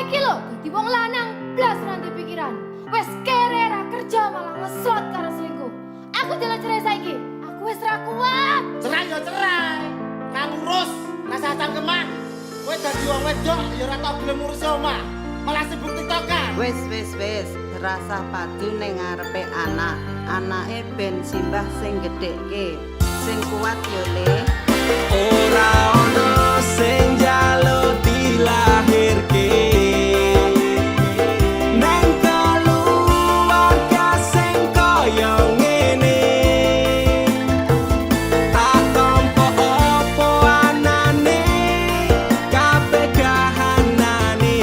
iki lho dadi wong lanang blas nanti pikiran. Wes kere ra kerja malah ngeslot karo selingkuh. Aku jalan cerai saiki. Aku wis ra kuat. Cerai ya cerai. Nang urus rasa cangkeman. Kowe dadi wong wedok ya ora tau gelem ngurus omah. Malah sibuk tiktokan. Wis, rasa padu ning ngarepe anak. Anake ben simbah sing gedhekke. Sing kuat yo Le. Ora ono sing njaluk dilahirke. Nang keluarga sing kaya ngene. Tak tampa apa anane, kabeh kahanane.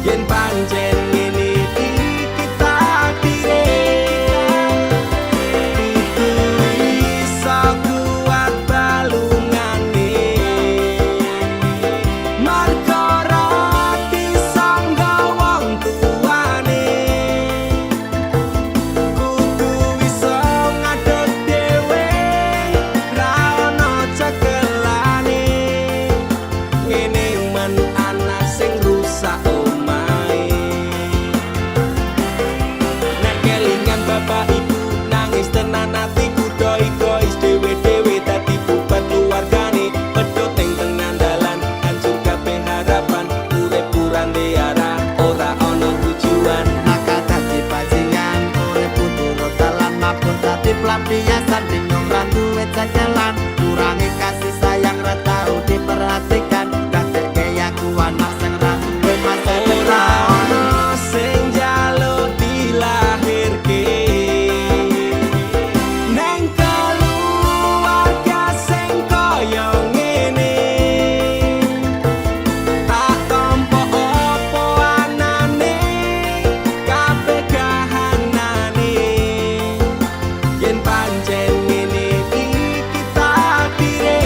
Yen pancen ngene iki takdire. Itu iso kuat balungane. Marga ora disangga wong tuane. Kudu iso ngadeg dhewe, ra ono cekelane. Ngene men anak sing rusak omahe. Nek kelingan bapak ibu nangis tenan atiku doi-dois dhewe-dhewe dadi bubar keluargane. Pedhot ning tengah dalan hancur kabeh harapan. Urip kurang arah ora ono tujuan. Maka dadi bajingan oleh putur dalan mabur dadi pelampiasan bingung ra duwe jalan kurangi kasih sayang ra tau diperhatikan dadekke aku anak sing ra duwe masa Ora depan ono sing njaluk dilahirke. Neng keluarga sing kaya ngene. Tak tampa apa anane, kabeh kahanane. Yen pancen ngene iki takdire.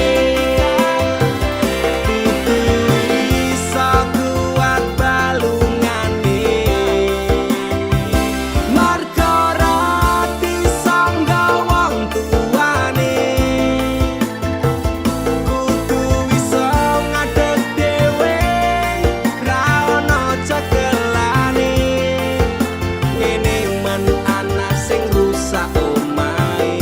Itu iso kuat balungane. Marga ora disangga wong tuane. Kudu iso ngadeg dhewe, ra ono cekelane. Ngene men anak sing rusak omahe.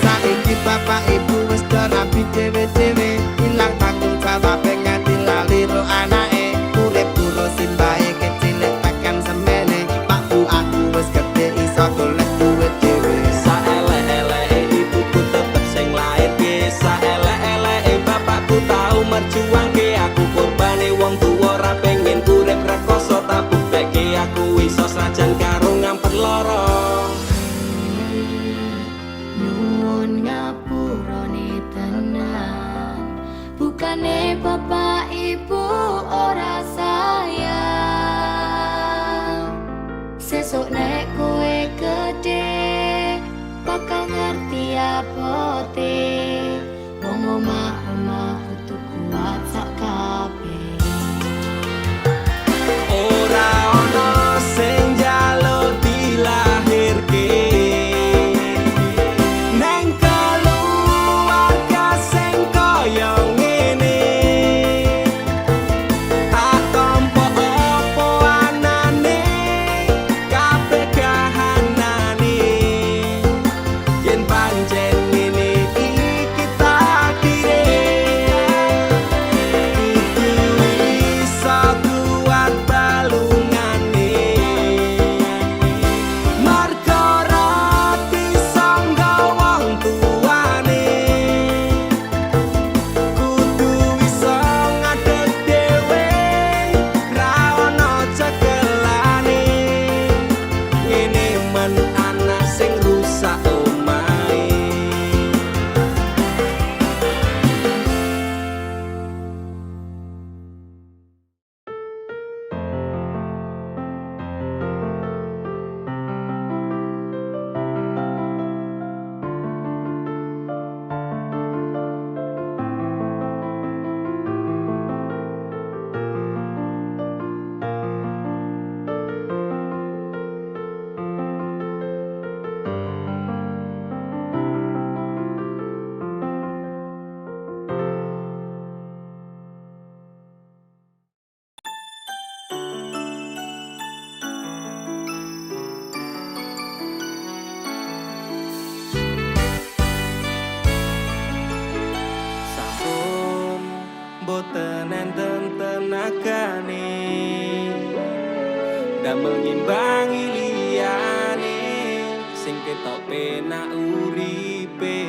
saiki bapak ibu wis rapi dhewe-dhewe ilang tanggung jawab nganti lali ro anake urip karo simbahe kecilik tekan semene pak bu aku wis gedhe iso golek duit dhewe Saelek-eleke ibuku tetep sing lairke. Saelek-eleke bapakku tau merjuangke. Aku korbane wong tuwa ra pengen urip rekoso. Tak buktekke aku iso sajan karo ngampet lara. Nyuwun ngapurane tenan. Bukane bapak ibu ora sayang. Sesuk nek kowe gede bakal ngerti apote. Wong omah-omah kudu kuat sak kabeh. Ora ono sing njaluk dilahirke. Neng keluarga sing kaya ngene. Tak tampa apa anane, kabeh mboten enten tenagane damel ngimbangi liyane sing ketok penak uripe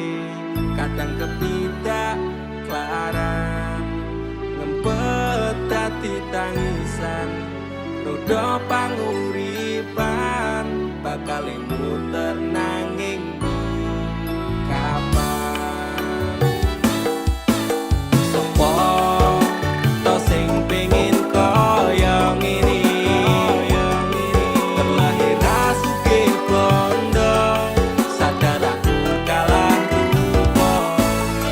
kadang kepidak klaran ngempet dadi tangisan roda panguripan bakal muter nanging kapan sopo to sing pengin kaya ngene terlahir sugih bondo sadar aku kalah rupa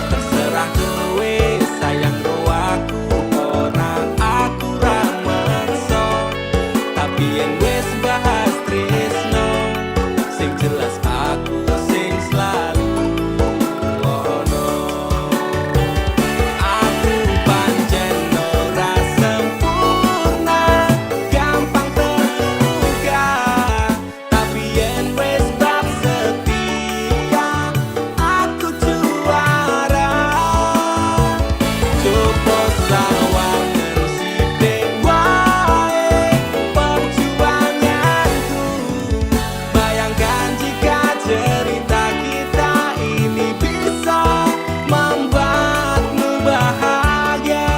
terserah kowe sayang karo aku ora aku ra meksa tapi yen wis bahas tresno sing jelas aku sing selalu ono aku pancen ora sempurna gampang terluka tapi yen wis bab setia aku juara coba sawangan sithik wae perjuanganku bayangkan jika cerita kita ini bisa membuatmu bahagia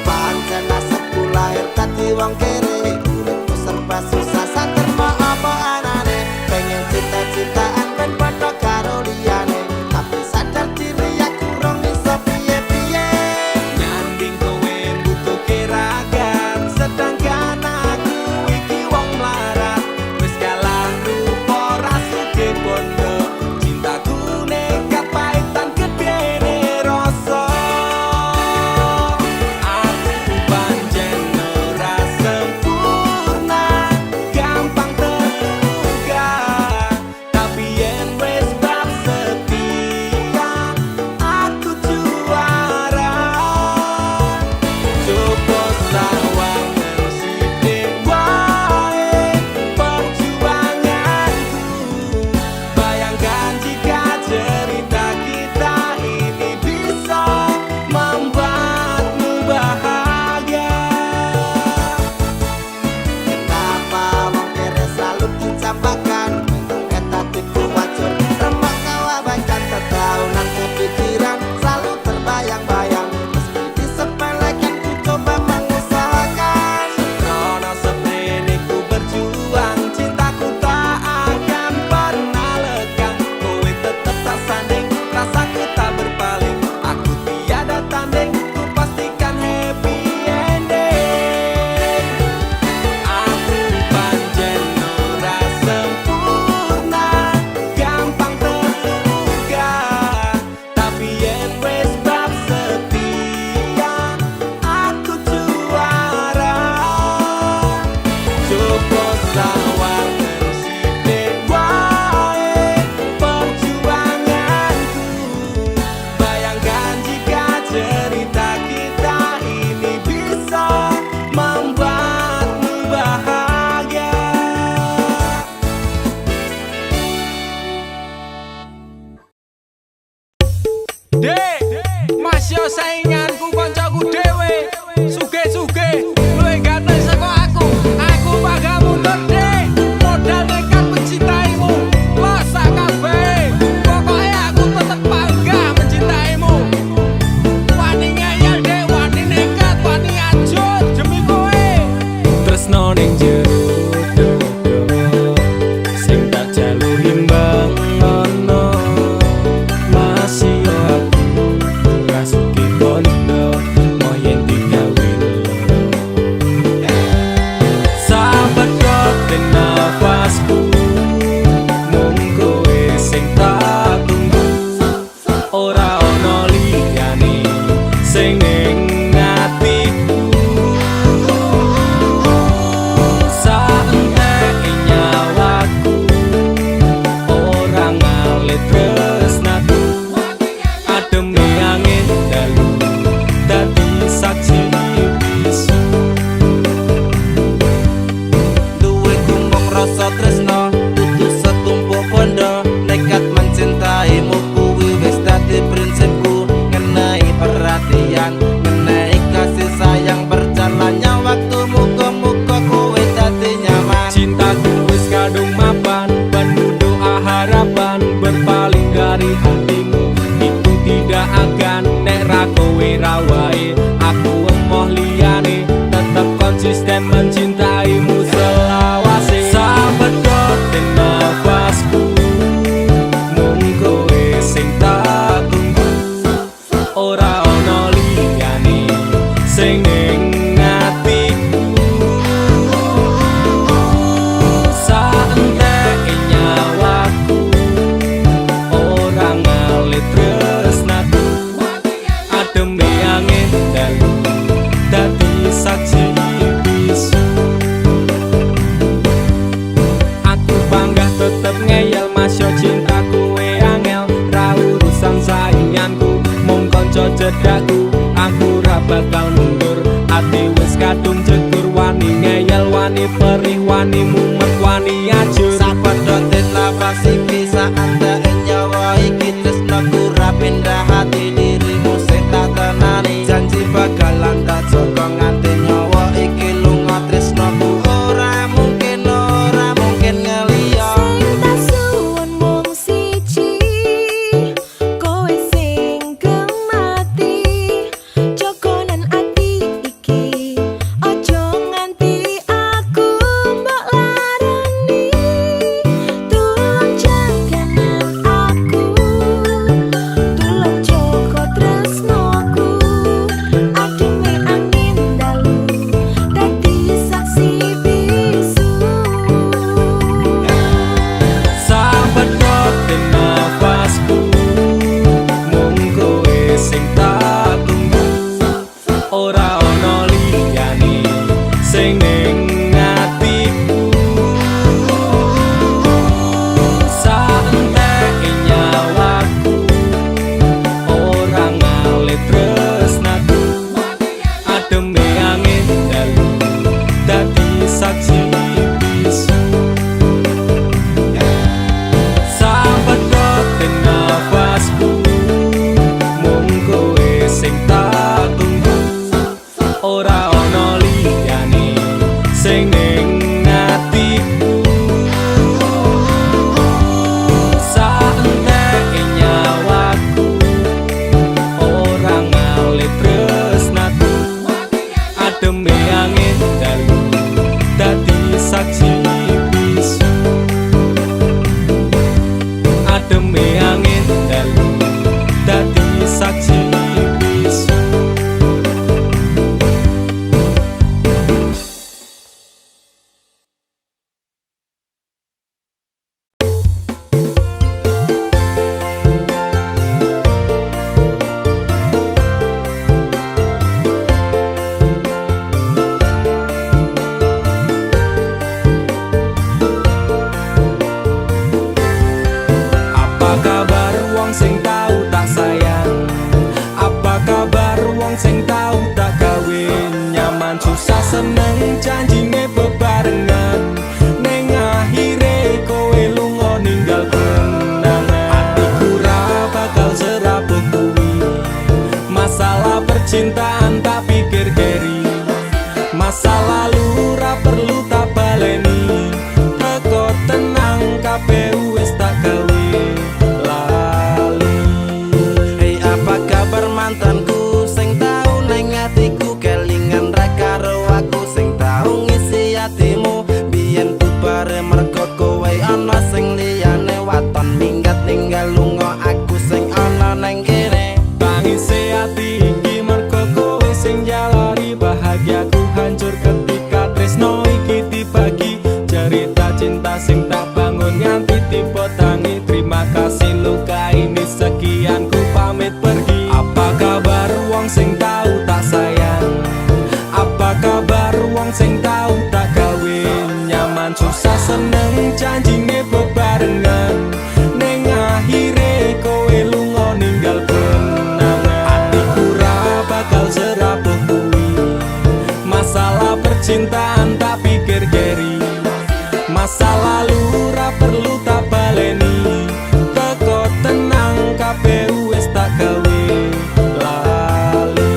Pancen nasibku lahir dadi wong kere uripku serba susah saterma apa anane pengen cita-citaan ben padha karo liyane tapi sadar diri aku rong iso piye-piye nyanding kowe butuh keragan sedangkan aku iki wong melarat wis kalah rupa rasuke bondo cintaku nekat paitan gedene rasa aku pancen ora sempurna gampang terluka tapi yen wis bab setia aku juara coba sawangan sithik wae perjuanganku bayangkan jika cerita kita ini bisa membuatmu bahagia kenapa wong kere selalu dicampakan eta tipu wajur remak kawabacan tetaunan kepikiran selalu terbayang-bayang meski disepelekan ku coba mengusahakan Rono seprene ku berjuang cintaku tak akan pernah lekang kowe tetep tak sanding rasaku tak berpaling aku tiada tanding ku pastikan happy ending aku pancen ora sempurna gampang terluka tapi yen wis bab setia aku juara coba sawangan sithik wae perjuanganku bayangkan jika cerita kita ini bisa membuatmu bahagia Dek, masih sainganku koncoku dhewe. Suge-suge, luwih ganteng saka aku. Aku bakal mundur, Dek. Modal nekat mencintaimu. Losak kabeh. Pokoke aku tetep bangga mencintaimu. Wani ngeyel, Dek, wani nekat, wani ajut demi kowe. Tresno ning jero dodo. Sing tak jalu himbang ono. Masih yo aku rasuke bondo moyen digawe loro sahabat kote nafasku mung kowe sing tak tunggu ora ono liyane sing ning atiku saentek nyawaku ora ngalit tresnaku ademe angin dalu dadi saksi bisu duwe tumpuk rasa tresno kudu setumpuk bondo nekat mencintaimu kuwi wis dadi prinsip cedakku, aku ra bakal mundur. Ati wis kadung jegur, wani ngeyel, wani perih, wani mumet, wani ajur. Sapedote nafas iki saat nyawa iki tresnaku ra pindah hati dirimu sing tak tenani. Janji bakalan tak jaga nganti nyawa iki lunga tresnaku. Ora mungkin ngeliya. Sing tak suwun mung siji, kowe sing gemati. Jogonan ati iki, ojo nganti aku mbok larani. Tulung jaganan aku, tulung jaga tresnaku. Ademe angin dalu, dadi saksi bisu. Sapedote nafasku, mung kowe sing tak tunggu. Ora ono liyane sing ning atiku. Saenteke nyawaku, ora ngalit tresnaku. Ademe angin dalu, dadi saksi bisu. Sapedote nafasku, mung kowe sing tak tunggu. Ora ono liyane sing ning atiku. Saenteke nyawaku, ora ngalit tresnaku. Ademe angin dalu, dadi saksi bisu. Ademe angin dalu, dadi saksi bisu. Apa kabar wong sing tau tak sayang? Apa kabar wong sing tau tak kawin? Nyaman susah seneng janjine bebarengan, ning akhire kowe lunga ninggal kenangan. Atiku ra bakal serapuh kuwi, masalah percintaan tak pikir keri. Masa lalu ra perlu tak baleni, teko tenang kabeh wis tak gawe lali. Hei, apa kabar mantanku sing tau neng atiku? Kelingan ra karo aku sing tau ngisi atimu. Biyen bubare mergo kowe ana sing liyane, waton minggat ninggal lunga aku sing ana neng kene. Tangise ati iki mergo kowe sing jalari bahagiaku hancur ketika tresno iki dibagi. Cerita cinta sing tak bangun nganti tiba tangi. Terima kasih luka ini sekian, ku pamit pergi. Apa kabar wong sing tau tak sayang? Apa kabar wong sing tau tak kawin? Nyaman susah seneng janjine bebarengan, ning akhire kowe lunga ninggal kenangan. Atiku ra bakal serapuh kuwi, masalah percintaan tak pikir keri. Masa lalu ra perlu tak baleni, teko tenang kabeh wis tak gawe lali.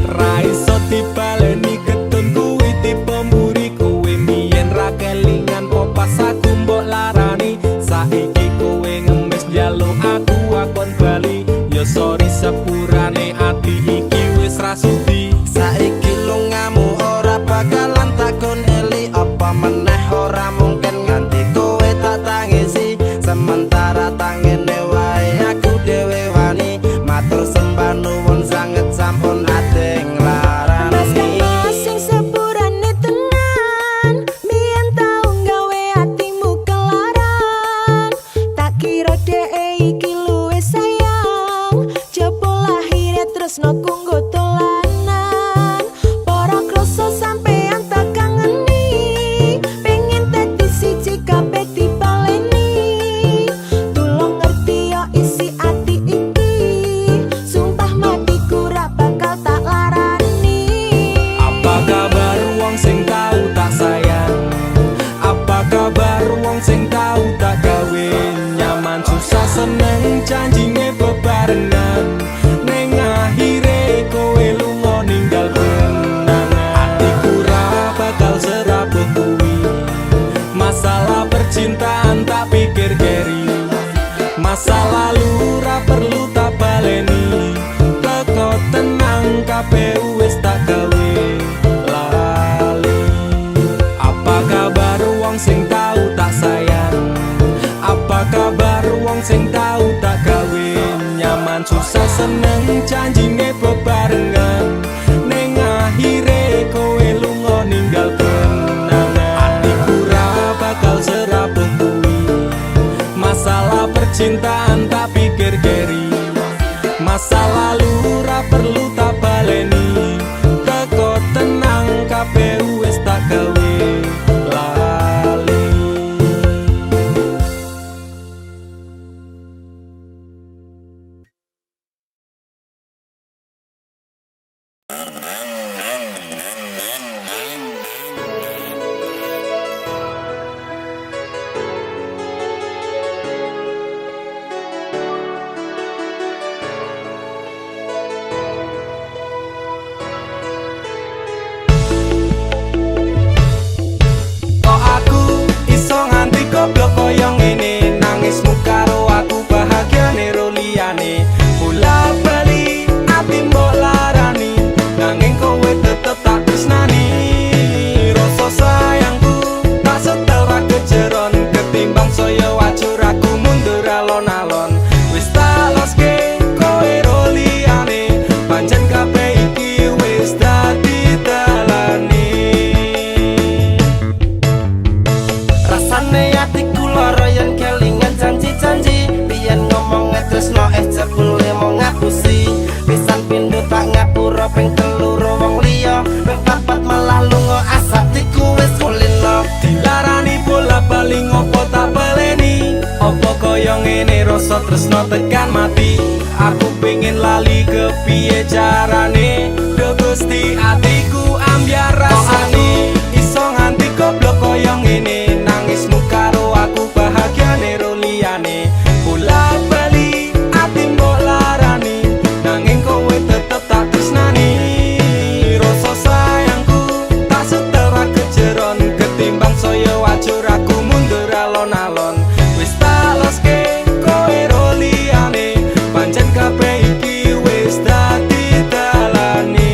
Ra iso dibaleni ketun kuwi tipe mburi, kowe mbiyen ra kelingan po pas aku mbok larani. Saiki kowe ngemis njaluk aku akon bali, ya sorry sepurane ati iki wis ra sudi. Saiki lungamu ora bakalan takon eli, apa meneh ora mungkin nganti kowe tak tangisi. Sementara tangene wae aku dhewe wani, matur sembah nuwun sanget sampun ate nglarani. Mas sing sepurane tenan, biyen tau gawe atimu kelaran. Tak kira dhek iki luwih sayang, jebul akhire tresno kanggo dolanan. Para krasa sampean tak kangeni, pengen dadi siji kabeh dipaleni. Tulung ngerti yo isi ati iki, sumpah mati dalan susah seneng janjine bebarengan ning akhire kowe lunga ninggal kenangan atiku ra bakal serapuh kuwi masalah percintaan tak pikir keri masa lalu ra perlu tak baleni teko tenang kabeh wis tak gawe lali. Goblok koyo ngene nangismu karo aku bahagiane ro liyane bola bali ati mbok larani nanging kowe tetep tak tresnani rasa sayangku tak setel ra kejeron ketimbang saya wajur aku mundur alon-alon wis tak loske kowe ro liyane pancen kabeh iki wis dadi dalane rasane yen kelingan janji-janji biyen ngomong tresno jebule mau ngapusi pisan pindho tak ngapura ping 3 wong liya ping 4 malah lunga asatiku wis kulino dilarani bola bali ngopo tak baleni opo koyo ngene rasa tresno tekan mati aku pengen lali kepiye carane do Gusti atiku ambyar rasane iso nganti goblok koyo ngene nangismu karo aku bahagiane ro liyane bola bali ati mbok larani nanging kowe tetep tak tresnani rasa sayangku tak setel ra kejeron ketimbang saya wajur aku mundur alon-alon wis tak loske kowe ro liyane pancen kabeh iki wis dadi dalane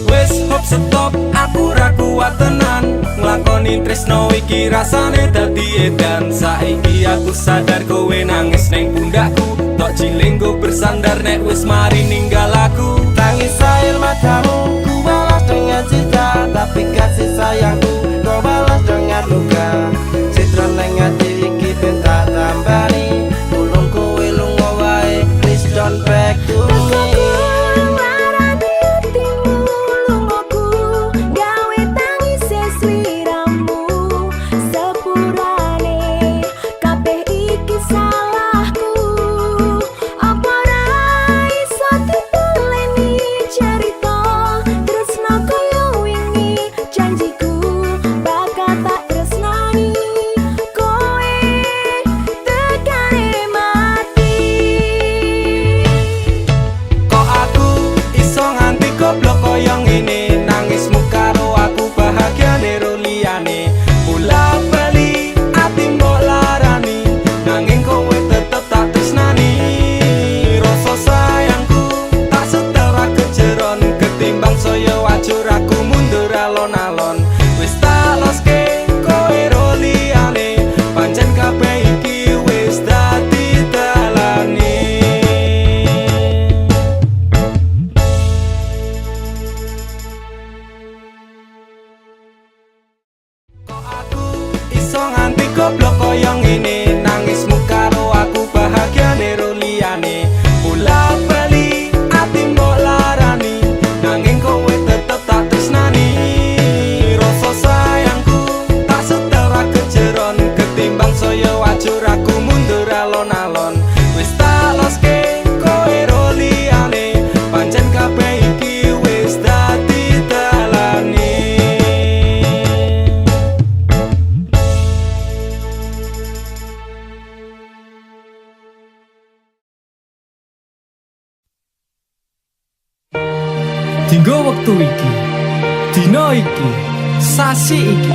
wis hop stop aku ra kuat tenan nglakoni tresno iki rasane dadi edan saiki aku sadar kowe nangis ning pundakku tok cilenggo bersandar nek wis mari ninggal aku tangis air matamu ku balas dengan cinta tapi kasih sayangku kau balas dengan luka citra ning ati iki ben tak tambani tulung kowe lunga wae please don't back to me. Goblok koyo ngene nangismu karo aku bahagiane ro liyane bola bali ati mbok larani nanging kowe tetep tak tresnani rasa sayangku tak setel ra kejeron ketimbang saya wajur aku mundur alon-alon wis tak loske kowe ro liyane pancen kabeh iki wis dadi dalane. Dinggo wektu iki, dina iki, sasi iki,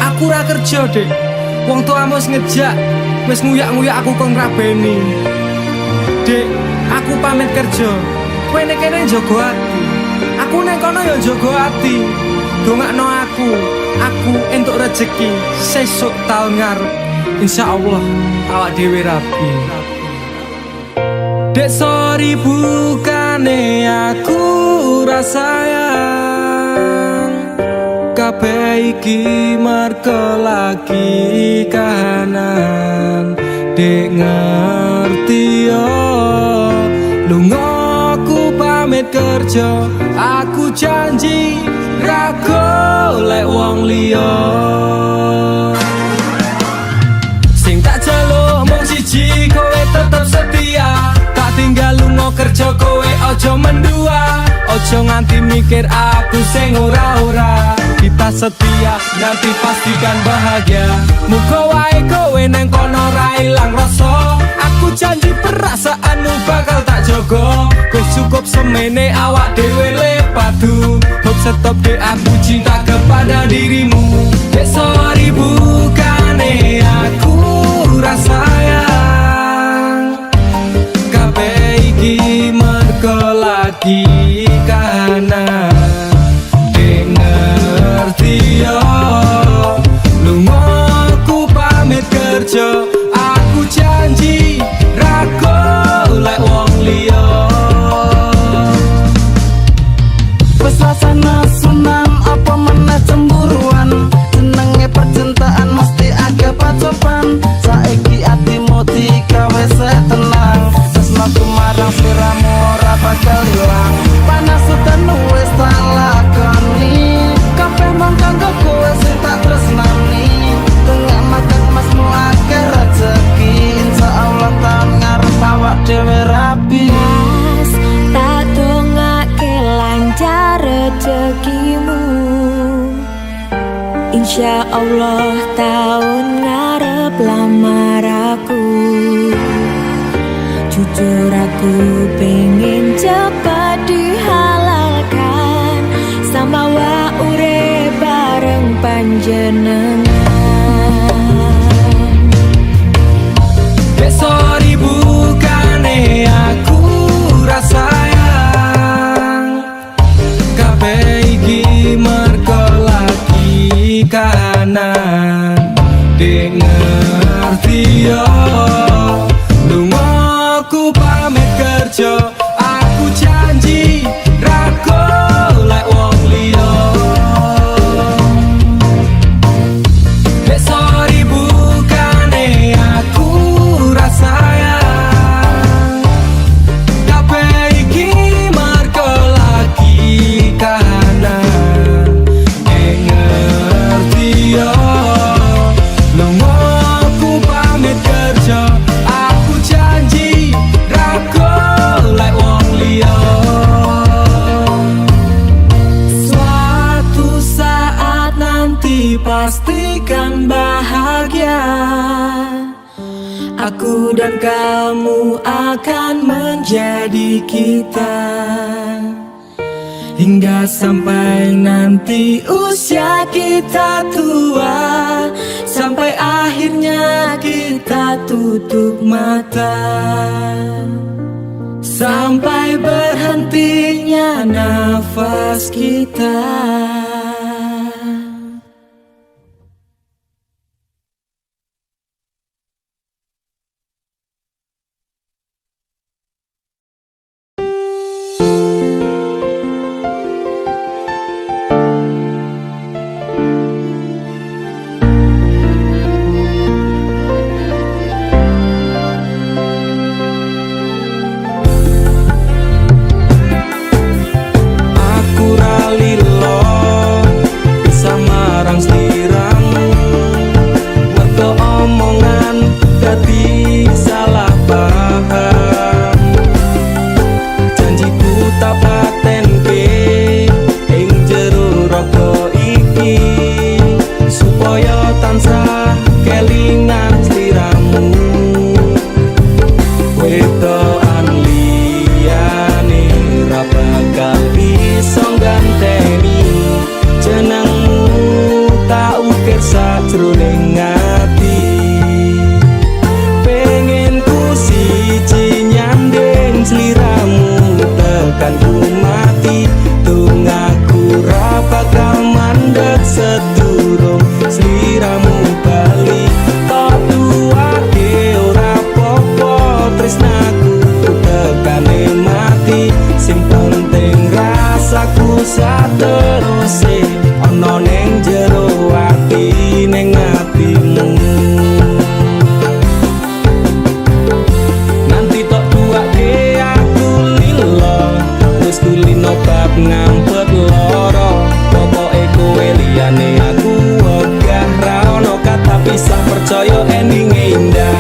aku ra kerja, Dik. Wong tuamu wis ngejak, wis nguyak-nguyak aku kok ngrabeni. Dik, aku pamit kerja. Kowe nek kene njaga ati. Aku nek kono ya njaga ati. Dongakno aku entuk rezeki sesuk taun ngarep. Insyaallah awak dhewe rapi. Dek sorry bukane aku rasayang, kabeh iki merko lagi kahanan. Dek ngerti yo, lunga aku pamit kerja, aku janji ra golek wong liya. Sing tak jaluk mung siji, kowe tetep setia. Tak tinggal lunga kerja, kowe ojo mendua. Ojo nganti mikir aku sing ora-ora. Kita setia, nanti pastikan bahagia. Muga wae kowe neng kono ra ilang rasa. Aku janji perasaanmu bakal tak jogo. Wis cukup semene awak dhewe le padu. Hope stop dek, aku cinta kepada dirimu. Dek sorry bukane aku rasayang, kabeh iki mergo lagi kahanan. Dek ngerti yo, lunga aku pamit kerja, aku janji ra golek wong liya. Wes rasane senam apa meneh cemburuan, jenenge percintaan mesti agak pacoban. Saiki atimu digawe tenang, tresnaku marang sliramu ora bakal ilang. Panas udan wis tak lakoni, kabeh mung kanggo kowe sing tak tresnani. Tengah makan masmu akeh rezeki, insyaallah tahun ngarep awak dhewe rapi. Tak dongake lancar rezekimu, insya Allah tahun ngarep lamar aku. Jujur aku pengen cepat dihalalkan, sama wa urip bareng panjenengan. Dek sorry bukane aku rasayang, kabeh iki mergo lagi kahanan. Dek ngerti yo, lunga aku pamit kerja, aku janji ra golek wong liya. Dek sorry bukane aku rasayang, kabeh iki mergo lagi kahanan. Dek ngerti yo, lunga aku pamit kerja, aku janji ra golek wong liya. Suatu saat nanti pastikan bahagia, aku dan kamu akan menjadi kita. Hingga sampai nanti usia kita tua, sampai akhirnya kita tutup mata, sampai berhentinya nafas kita. Aku ra lilo ngampet loro pokoke kowe liyane aku wegah ra ono kata pisah percaya endinge indah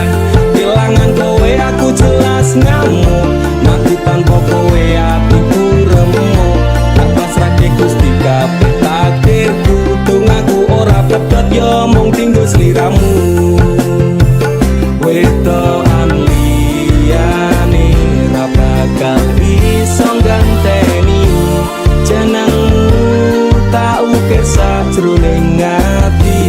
kelangan kowe aku jelas ngamuk mati tanpa kowe atiku remuk tak pasrahke Gusti kabeh takdirku dongaku ora pedhot yo mung tinggo sliramu wedokan liyane ra bakal bisa ganteni jenengmu tak ukir sajroning ati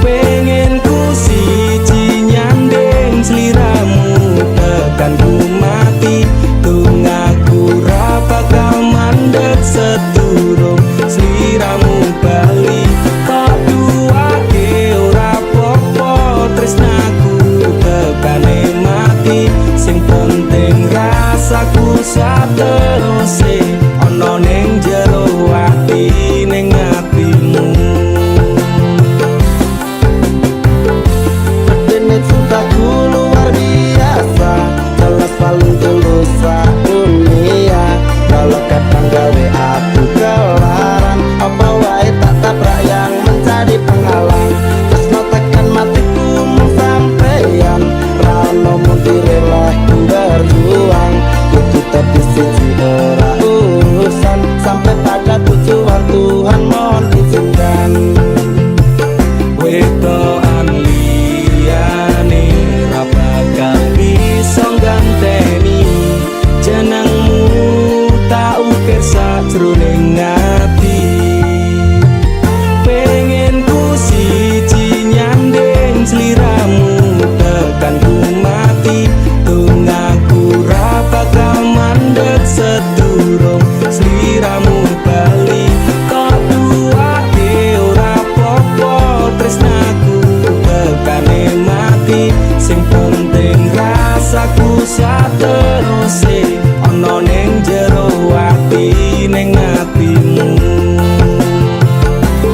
pengen ku siji nyanding sliramu tekan ku mati dongaku ra bakal mandeg sedurung sliramu bali tak duake ora popo tresnaku tekane mati sing penting rasaku sateruse ana ning jero ati ning atimu Ini cintaku luar biasa jelas paling tulus dunia kalau kadang gawe aku kelaran apa wae tak tabrak yang menjadi penghalang terus no tekan matiku sampeyan rano mundire lah berjuang itu tapi siji ora urusan sampai pada tujuan Tuhan mohon izinkan wedokan liyane ra bakal bisa ganteni jenengmu tak ukir sajroning ati pengen ku siji nyanding sliramu tekan ku mati dongaku ra bakal mandeg sedurung sliramu bali kok duake ora popo tresnaku tekane mati sing penting rasaku sateruse ana ning jero ati ning atimu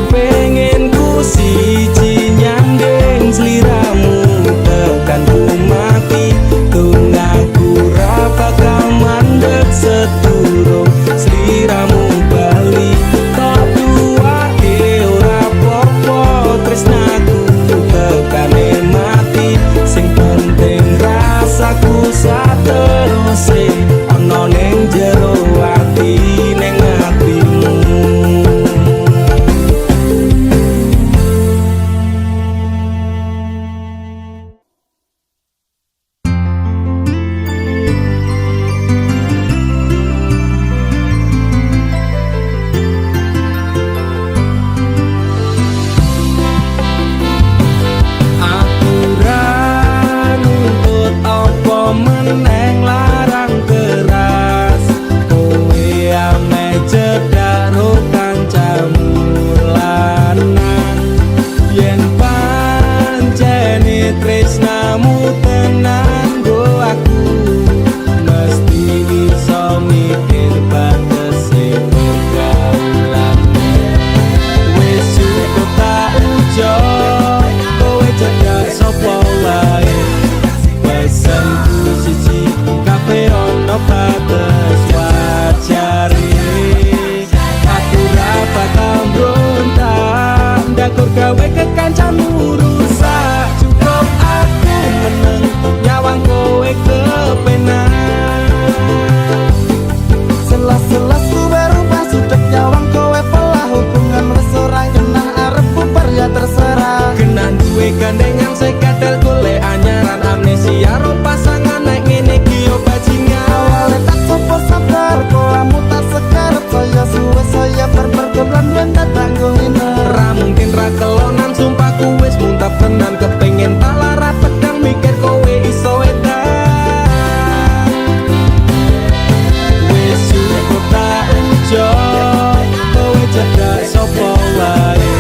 pengen ku siji nyanding sliramu tekan ku mati dongaku ra bakal mandeg sedurung sliramu bali kok duake ora popo tresnaku tekane mati sing penting rasaku sateruse ana ning jero ati ning atimu aku ra nuntut apa meneng larang keras kowe ame cedak ro kancamu lanang yen pancene tresnamu tenan go aku mesti iso mikir batese pergaulan wis cukup tak ujo kowe cedak sapa wae pesanku siji kabeh ono batas wajare aku ra bakal mbrontak ndakur gawe kekancamu rusak cukup aku meneng nyawang kowe kepenak selas-selas ku berubah sudah nyawang kowe pelah hubungan wis ora genah arep bubar ya terserah kena duwe gandengan sekadal golek anyaran amnesia ro pasangan naik ngene iki yo bajingan awalnya tak sopo sabar kolamu tak sekarep saya suwe saya berpergoblan dan tak tangguhina ra mungkin ra kelonan sumpahku wis muntap tenan kepengen tak lara pedang mikir kowe iso edan wis cukup tak ujo kowe cedak sapa wae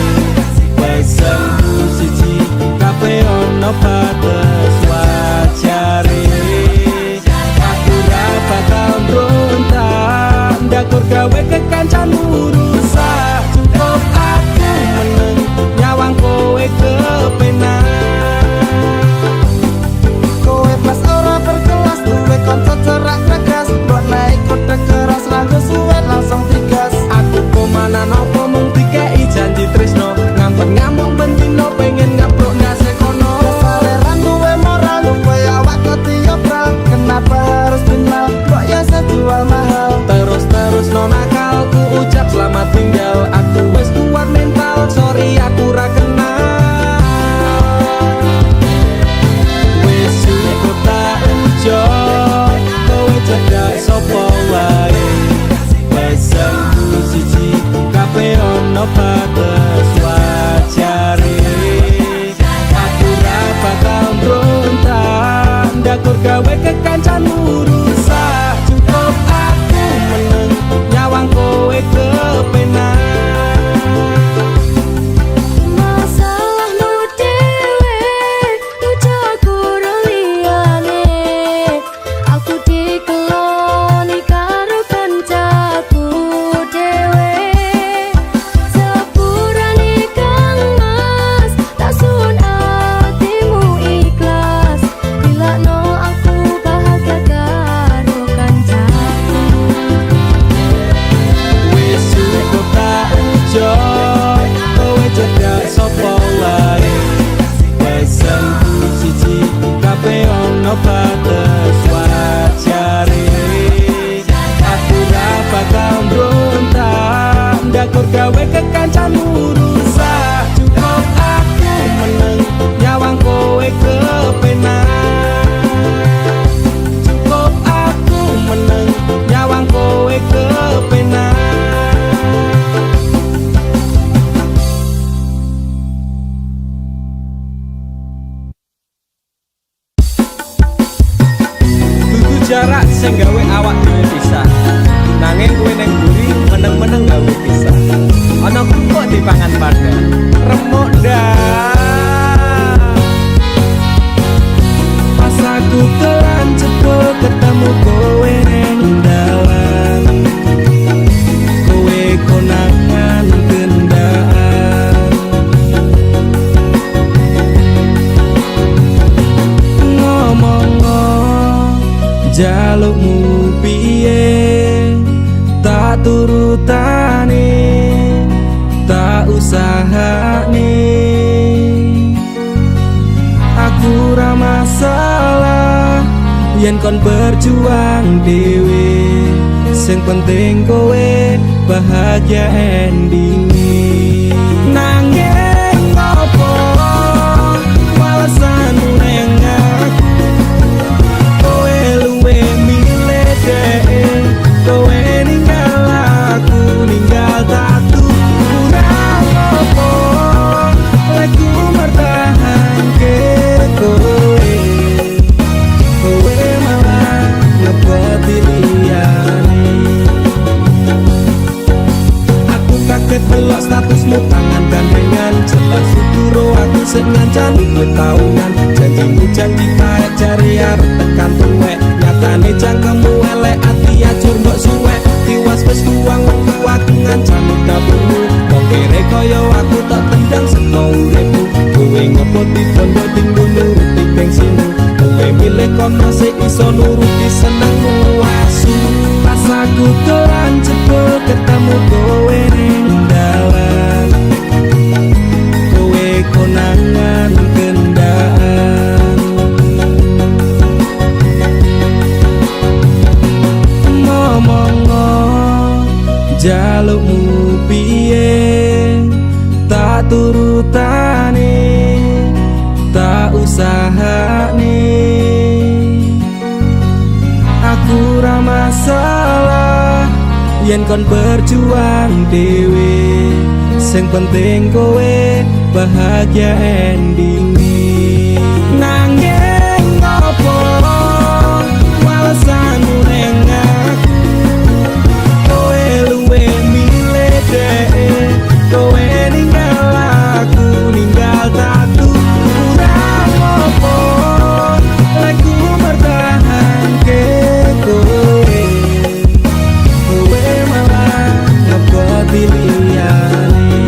pesanku siji kabeh ono batas wajare ndakur gawe kekancanmu rusak. Cukup aku meneng nyawang kowe kepenak. Masalahmu dewe ujaku liyane. Aku dikeloni karo kancaku dewe. Sepurane Kang Mas tak sun atimu ikhlas. Bilakno aku bahagia karo kancaku. Wis cukup tak ujo kowe cedak sapa wae. Pesanku siji kabeh ono batas wajare. Aku ra bakal mbrontak ndakur gawe kekancanmu rusak. Cukup aku meneng nyawang kowe kepenak. Cukup aku meneng nyawang kowe kepenak. Dudu jarak sing gawe awak dhewe pisah. Nanging kowe ning mburi meneng-meneng gawe pisah. Ana kok dipangan padha. Remuk dah. Pas aku kelan cepet ketemu kowe ning dalan. Kowe konangan kendaan. Ngomong jalukmu piye tak turutane tak usahane. Aku ra masalah yen kon berjuang dhewe. Sing penting kowe bahagia endinge. Nanging opo alasanmu neng aku. Kowe luwe milih dhewe. Kowe ninggal aku ninggal tatu. Kurang opo aku mertahanke kowe. Kowe malah ngeboti liyane. Aku kaget delok statusmu tangan gandengan. Jelas uturo aku sing ngancani kowe taunan. Janjimu janji karek jare arep tekan tuwek. Nyatane cangkemmu elek ati acur mbok suwek. Tiwas wis kuwang wektu aku ngancani dapurmu. Wong kere kaya aku tak tendang seko uripmu. Kowe ngepoti bondo tinggo nuruti gengsimu. Kowe milih kono sik iso nuruti senengmu asu. Pas aku kelan cepet ketemu kowe ning dalan. Kowe konangan kendaan. Ngomong jalukmu piye tak turutane tak usahane. Aku ra masalah yen kon berjuang dhewe. Sing penting kowe bahagia endinge. Nanging opo alasanmu neng aku. Kowe luwe milih dhewe. Kowe ninggal aku ninggal tatu. Kurang opo aku mertahanke kowe. Kowe malah ngeboti liyane.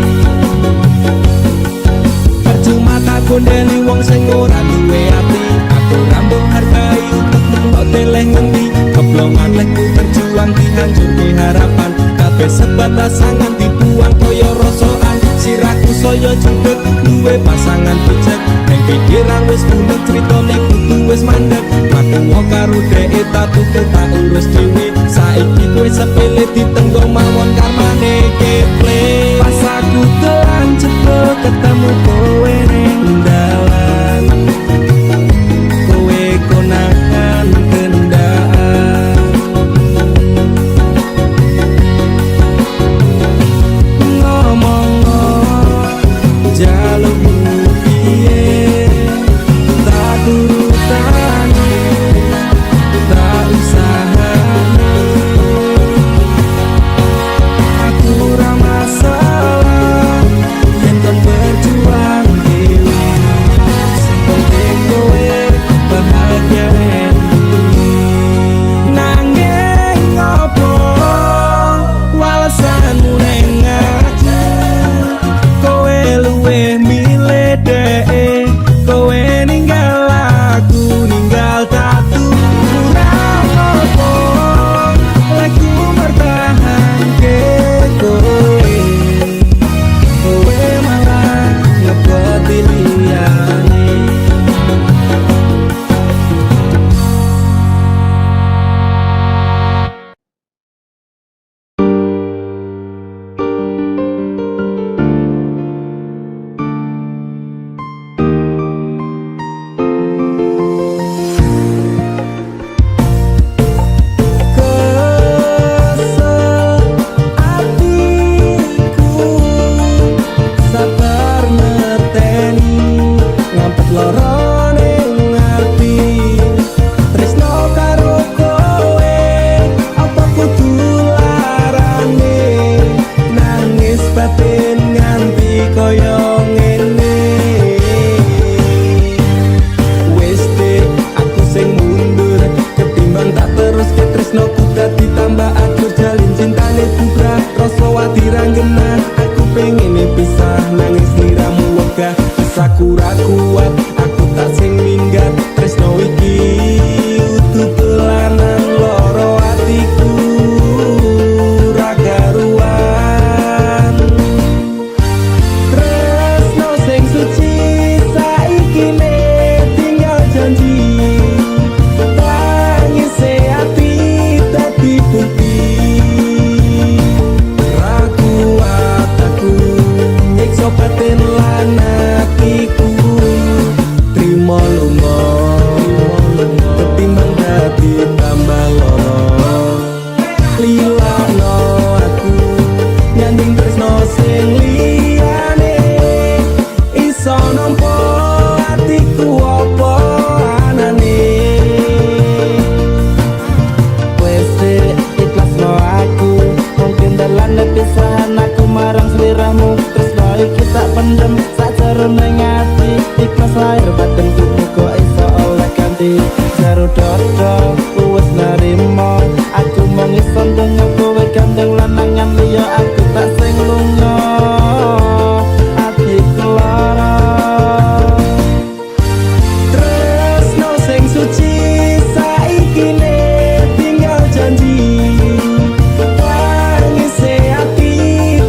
Percuma tak gondeli wong sing ora duwe ati. Aku rambung hargai untukmu kok teleh ngendi. Keblongan lekku berjuang dihancurke harapan. Kabeh sebatas sangan dibuang koyo rosokan. Siraku saya jendek duwe pasangan becek. Neng pikiran wis bulet critane kudu wis mandek. Matuwa karo dheke tak tuku tak urus dhewe. Saiki kowe sepele ditenggo mawon karmane keple. Pas aku telan cepet ketemu kowe ning dalan. Kowe konangan kendaan. Ngomong jalukmu piye tak turutane dodol wis narimo aku mung iso ndengok kowe gandeng lanangan liya aku tak sing lunga ati kelara tresno sing suci saiki ne tinggal janji wangise ati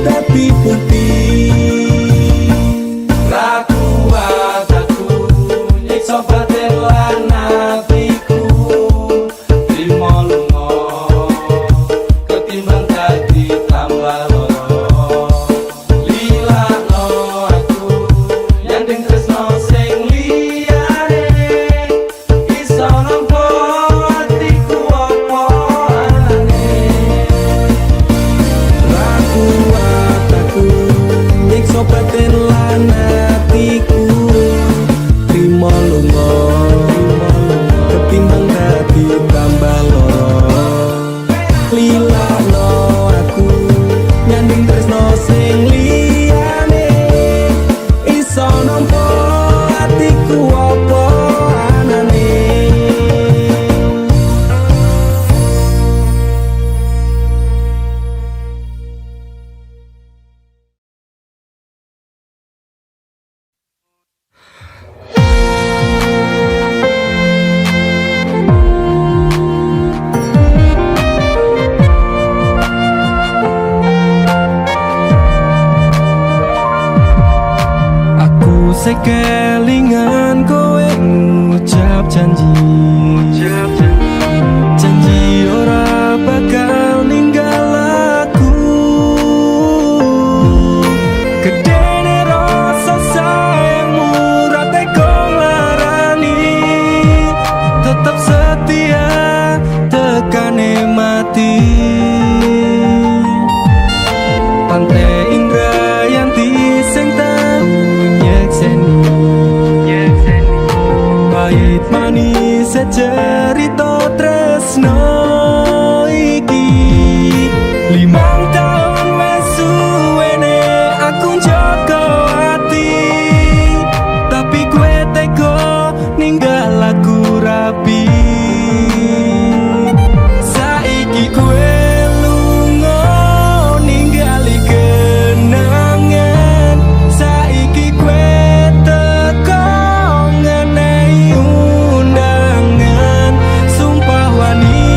dadi putih ragu aku nyiksa batin lan atiku trimo lunga ketimbang dadi tambah loro lilakno aku nyanding tresno sing liyane iso nampa atiku apa anane ragu aku nyiksa batin lan atiku trimo lunga ketimbang dadi tambah loro lilakno aku nyanding tresno sing liyane iso nampa atiku apa anane Aku sekelingan kowe ngucap janji janji ora bakal ninggal aku gedene rasa sayangmu ra tega nglarani tetap setia tekane mati Pantai Indrayanti sing tau nyekseni pahit manis cerita tresno iki 5 tahun wes suwene aku njaga ati tapi kowe tega ninggal aku rapi saiki kowe lunga ningali kenangan saiki kowe teko ngenehi undangan sumpah wani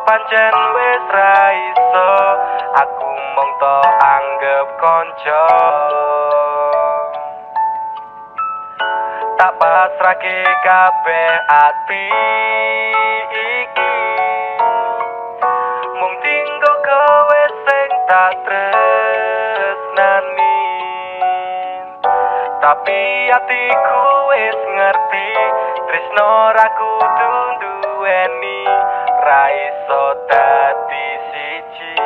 pancen wis ra iso, aku mung to anggap kanca. Tak pasrahke kabeh ati iki, mung tinggo kowe sing tak tresnani. Tapi atiku wis ngerti, tresno ra kudu duweni, ra iso dadi siji.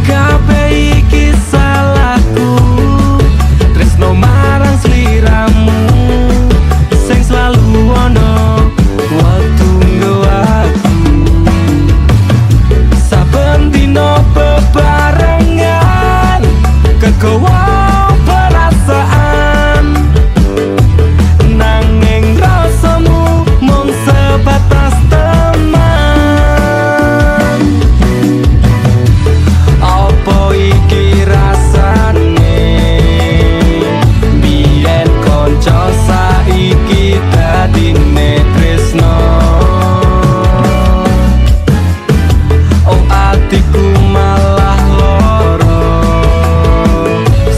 Kabeh iki salahku, tresno marang sliramu sing selalu ono waktu nggo aku. Saben dino bebarengan kegowo perasaan, nanging rasamu mung sebatas teman. Apa iki rasane biyen kanca saiki dadine tresno. Oh atiku malah loro,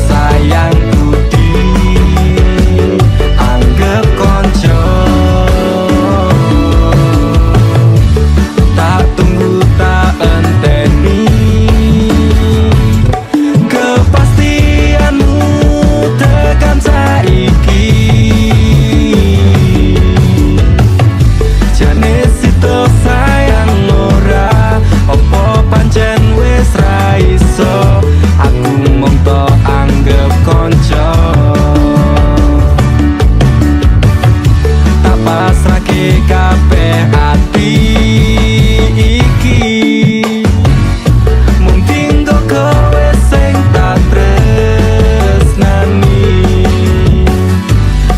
sayang budi anggap kanca. Tak tunggu tak enteni, kepastianmu tekan saiki. Jane sito sayang ora, opo pancen wis ra iso, aku mung to anggap kanca. Tak pasrahke kabeh ati iki, mung tinggo kowe sing tak tresnani.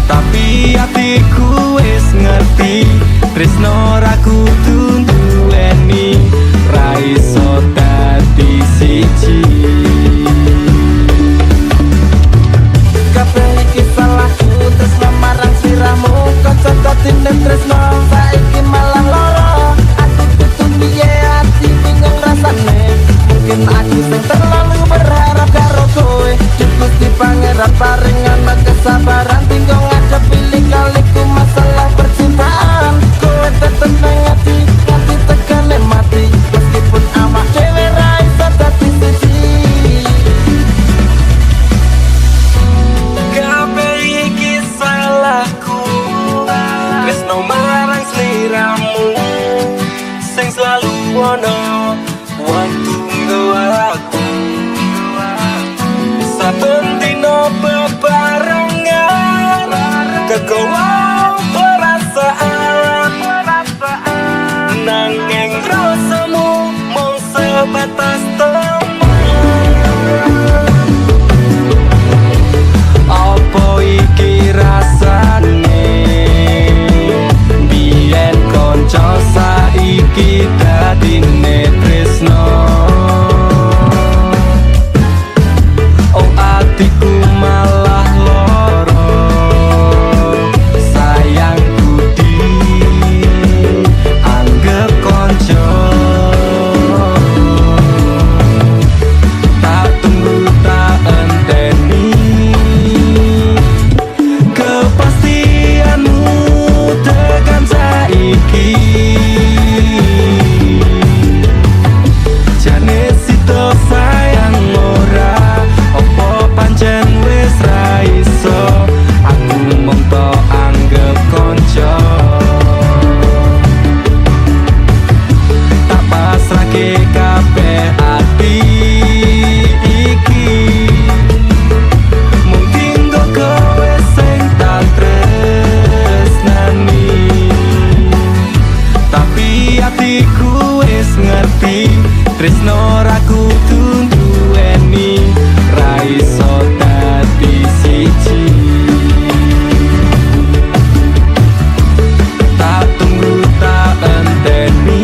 Tapi atiku wis ngerti, tresno ra kudu duweni, ra iso dadi siji. Kabeh iki salahku, tresno marang sliramu, kanca dadine tresno saiki malah loro. Aku kudu piye ati bingung rasane, mungkin aku sing terlalu berharap karo kowe. Gusti Pangeran paringan kesabaran tinggo ngadepi lika-liku masalah percintaan. Kowe tetep nang ati nganti tekane mati, meskipun awak dhewe ra iso dadi siji. Kabeh iki salahku, tresno marang sliramu sing selalu ono waktu nggo aku. Saben dino bebarengan kegowo perasaan, nanging rasamu mung sebatas teman. Apa iki rasane biyen kanca saiki dadine tresno. Oh atiku malah loro, sayang budi anggap kanca. Tak tunggu tak enteni, kepastianmu tekan saiki. Jane sito sayang ora, opo pancen wis ra iso, aku mung to anggap kanca. Tak pasrahke kabeh ati iki, mung tinggo kowe sing tak tresnani. Tapi atiku wis ngerti, tresno ra kudu duweni, ra iso dadi siji. Tak tunggu tak enteni,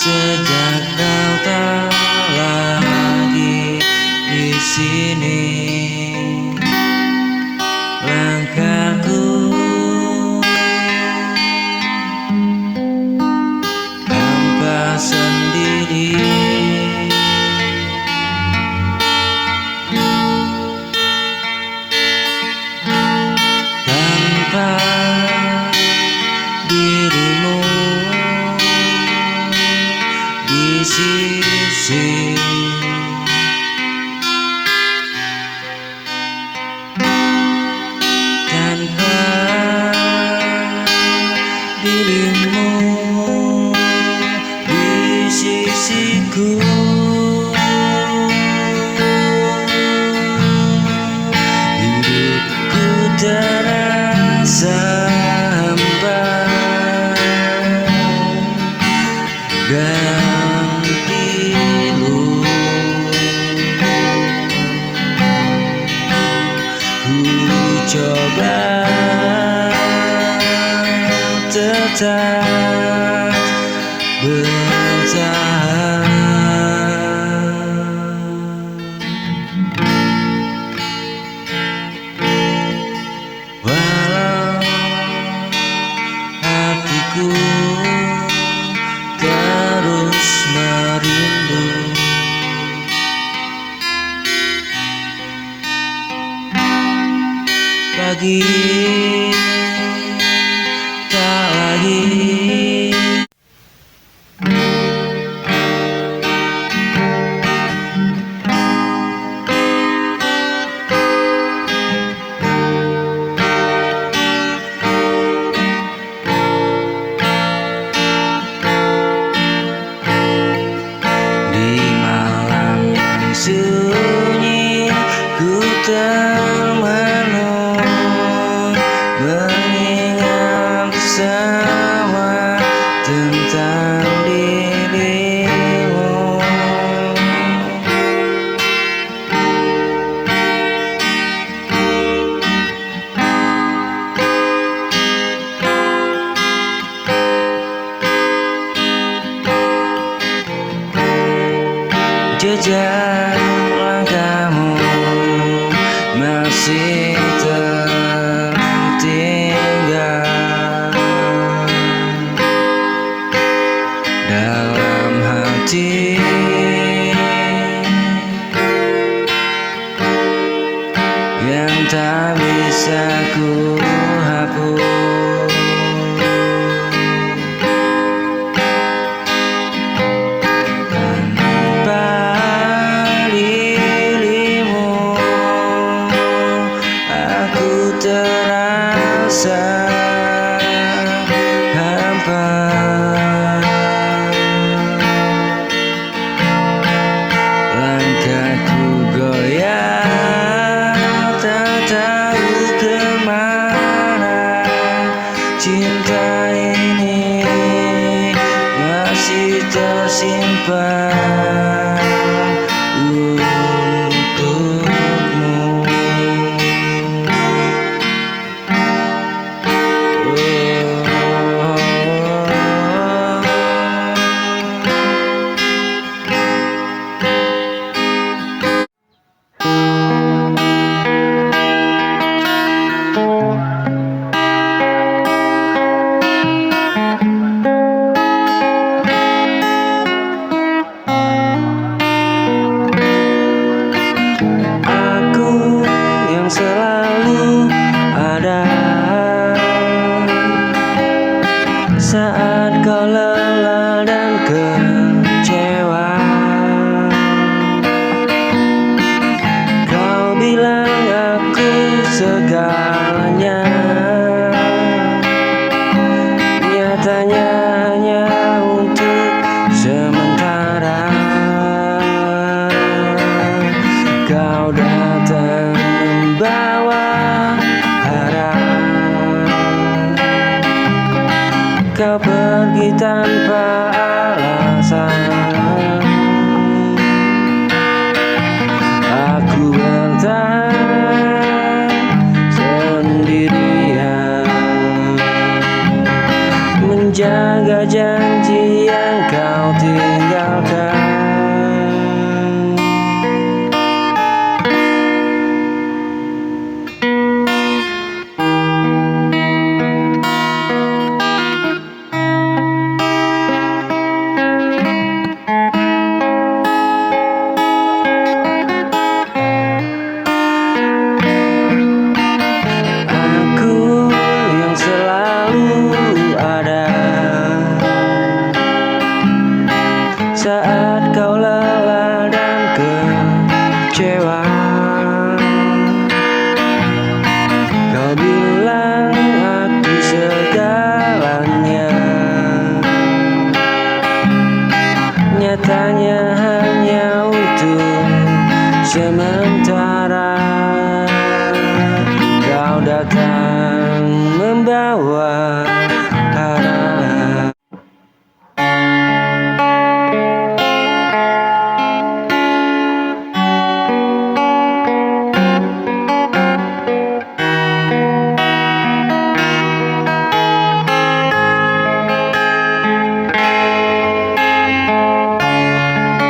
Sejak kau tak lagi di sini, langkahku hampa sendiri. Tanpa dirimu di sisi, tanpa dirimu di sisiku, hidupku terasa hampa dan pilu. Ku coba tetap bertahan, walau hatiku terus merindu. Pagi tak lagi. Di malam yang sunyi ku termenung, mengingat semua tentang dirimu. Jejak langkahmu masih tertinggal dalam hati, yang tak bisa ku hapus. Tanpa dirimu aku terasa hampa. Langkahku goyah, tak tahu kemana. Cinta ini masih tersimpan untukmu. Aku yang selalu ada saat kau lelah dan kecewa. Kau bilang aku segalanya, nyatanya hanya untuk sementara. Kau datang membawa harap, kau pergi tanpa alasan. Aku bertahan sendirian, menjaga janji yang kau saat kau lelah dan kecewa, kau bilang aku segalanya. Nyatanya hanya untuk sementara. Kau datang membawa harap.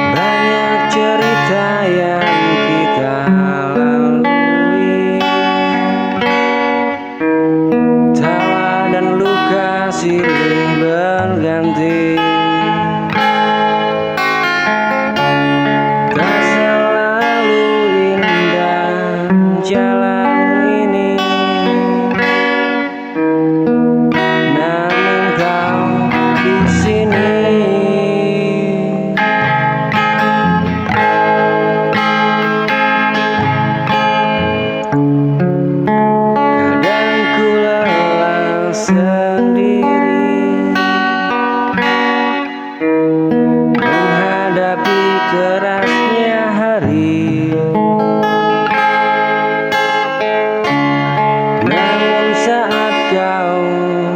Banyak cerita yang kita lalui, tawa dan luka silih berganti. Tak selalu indah jalan ini, namun kau di sini. Kadang ku lelah sendiri menghadapi kerasnya hari, namun saat kau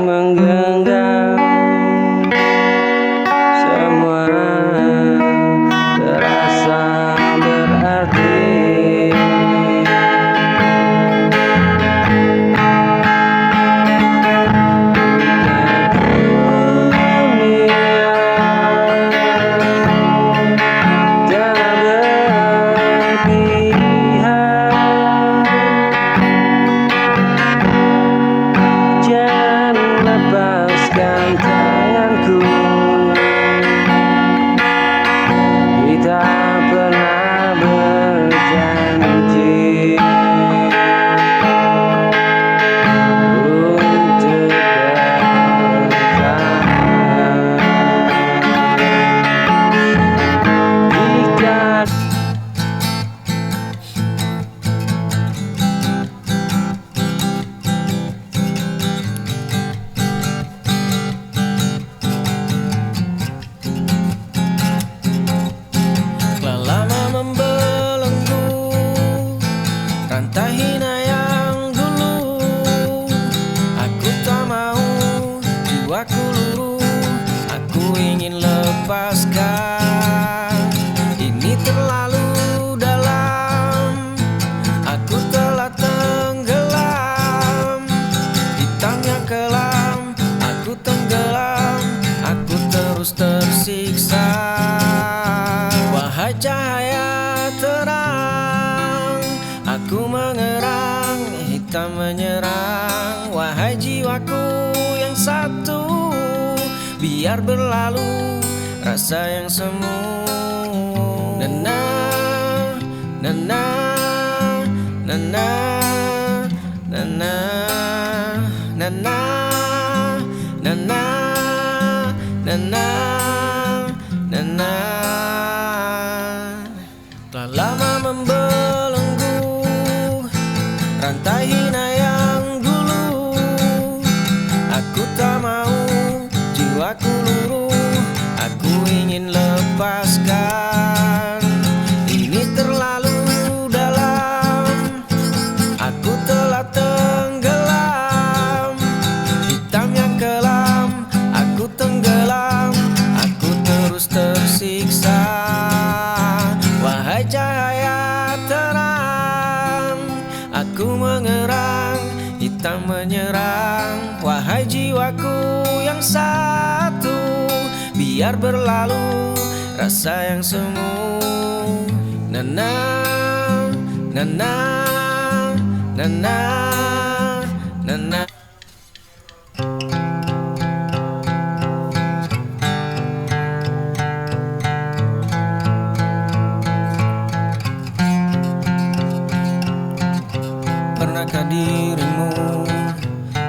menggenggam, semua terasa berarti. Jangan lepaskan tanganku, kita pernah berjanji untuk bertahan. Jika telah lama membelenggu rantai hina yang dulu, aku tak mau jiwaku luruh, aku ingin lepaskan. Ini terlalu dalam, aku telah tenggelam, hitam yang kelam, aku tenggelam, aku terus tersiksa. Wahai cahaya terang, aku mengerang, hitam menyerang. Wahai jiwaku yang satu, biar berlalu rasa yang semu. Nana, nana, nana, nana, nana, nana, nana, nana. Telah lama membelenggu rantai hina yang dulu, aku tak mau jiwaku luruh, aku ingin lepaskan. Ini terlalu dalam, aku telah tenggelam, hitam yang kelam, aku tenggelam, aku terus tersiksa. Wahai cahaya terang, aku mengerang, hitam menyerang. Wahai jiwaku yang satu, biar berlalu rasa yang semu. Nana, nana, nana, nana. Pernahkah dirimu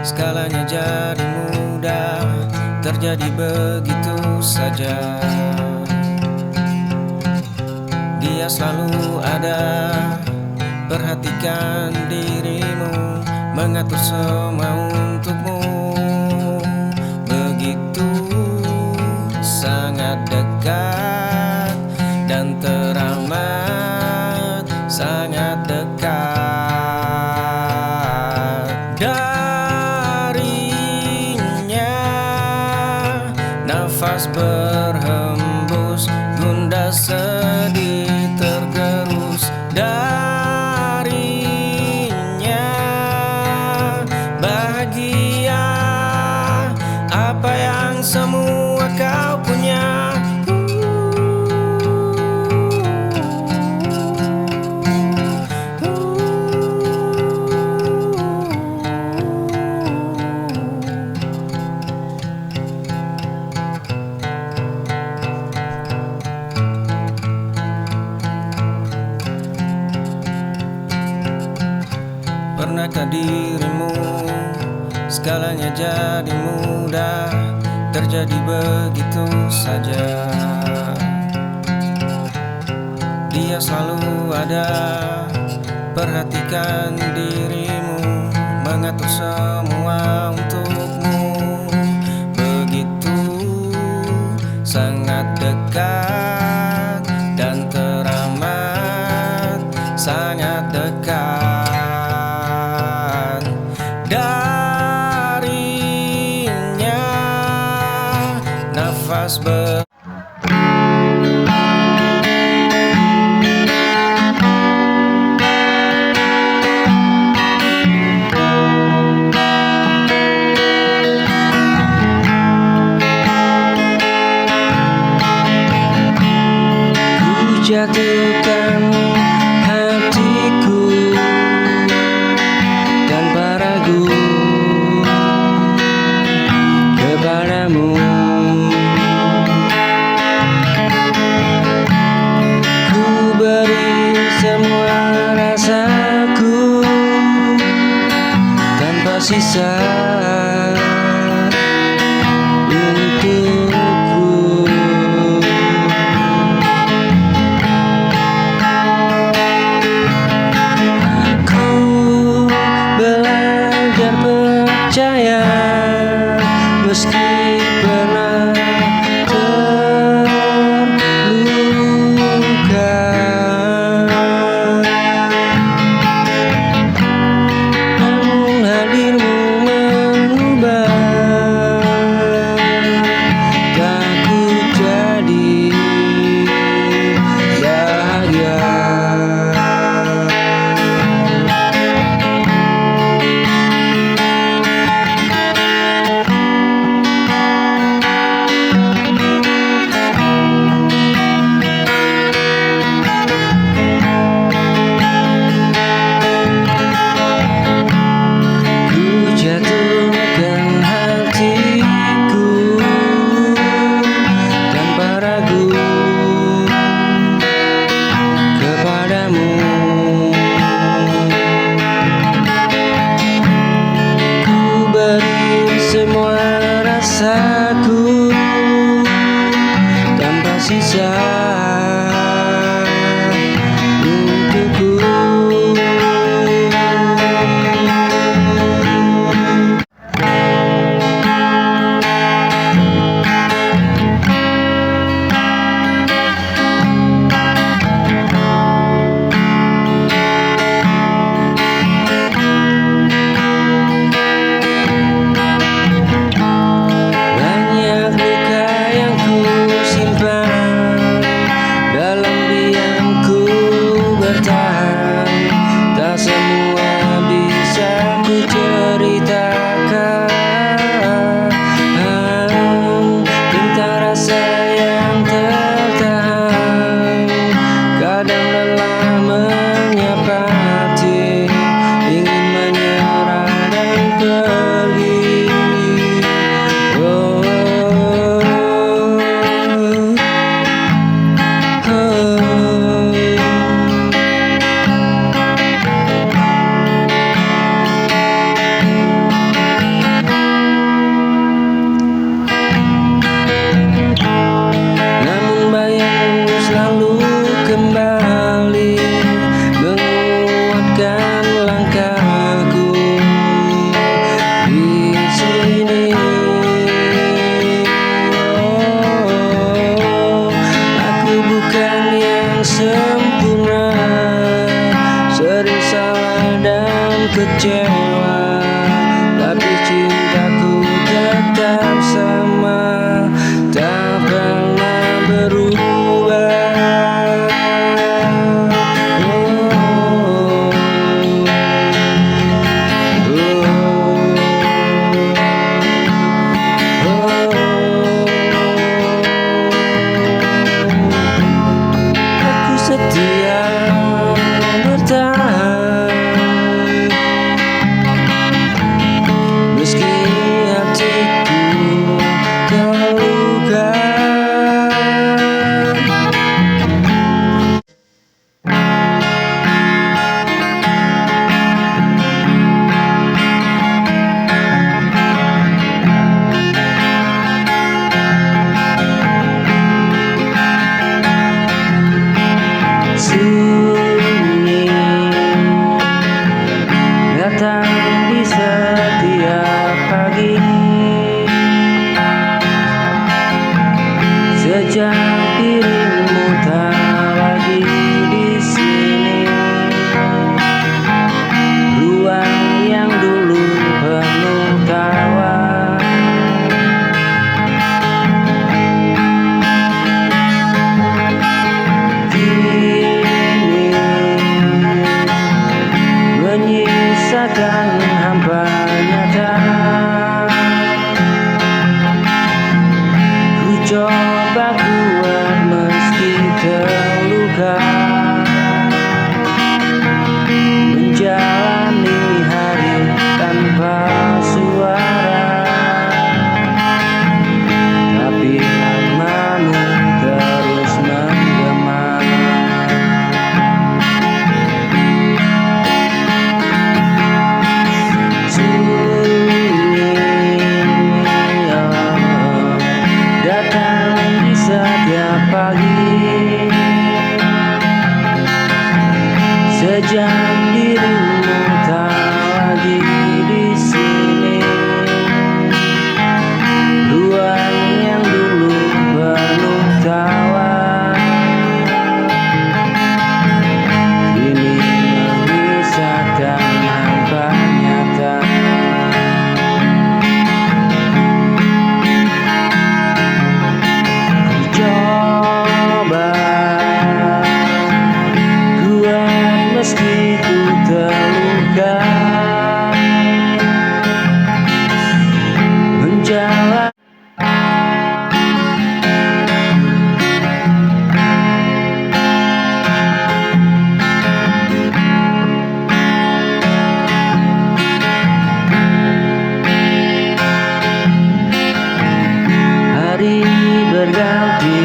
skalanya jadi mudah, terjadi begitu saja? Dia selalu ada, perhatikan dirimu, mengatur semua untukmu. Begitu sangat dekat dan teramat sangat dekat. Darinya nafas berhembus, gundah sedih tergerus. Darinya bahagia apa yang semua kau punya. Pernahkah dirimu segalanya jadi mudah, terjadi begitu saja? Dia selalu ada, perhatikan dirimu, mengatur semua untukmu. Begitu sangat dekat dan teramat sangat dekat. Darinya nafas ku jatuhkan hatiku tanpa ragu kepadamu. Ku beri semua rasaku tanpa sisa untukku. Aku belajar percaya meski pernah terluka. Namun hadirmu mengubah aku jadi bahagia. Ku jatuhkan hatiku tanpa ragu kepadamu. Ku beri semua rasaku tanpa sisa untukku. Banyak luka yang ku simpan bukan yang sempurna, sering salah dan kecewa, tapi cintaku tetap sama, tak pernah berubah. Aku setia bertahan meski hatiku terluka. Sunyi datang di setiap pagi, sejak dirimu tak lagi di sini. Ruang yang dulu penuh tawa kini menyisakan hampa nyata. Ku coba kuat meski terluka, menjalani hari tanpa suara, tapi namamu terus menggema. Sunyi datang di setiap pagi, sejak dirimu tak lagi di sini. Ruang yang dulu penuh tawa kini menyisakan hampa nyata. Coba kuat meski ku terluka, menjalani hari berganti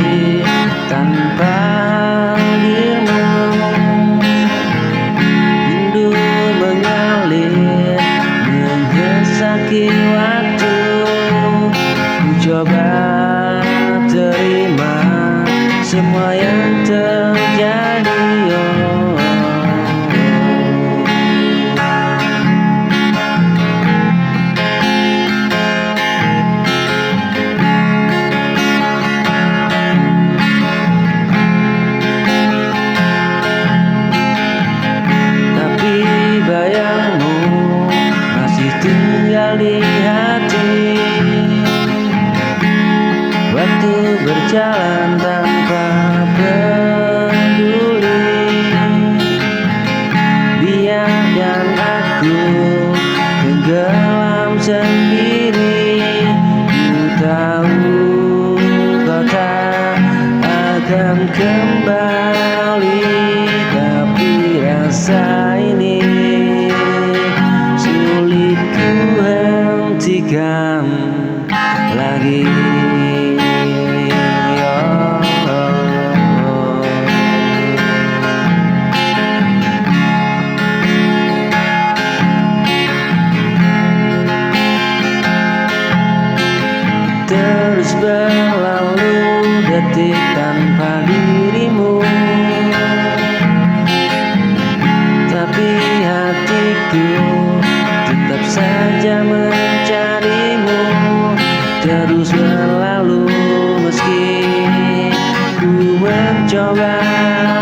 tanpa dirimu. Rindu mengalir mengesaki waktu. Ku coba terima semua yang terjadi. Tapi bayangmu masih tinggal di hati. Waktu berjalan tanpa peduli, biarkan aku tenggelam sendiri. Ku tahu kau tak akan kembali, tapi rasa ini sulit ku hentikan lagi. Terus berlalu detik tanpa dirimu, coba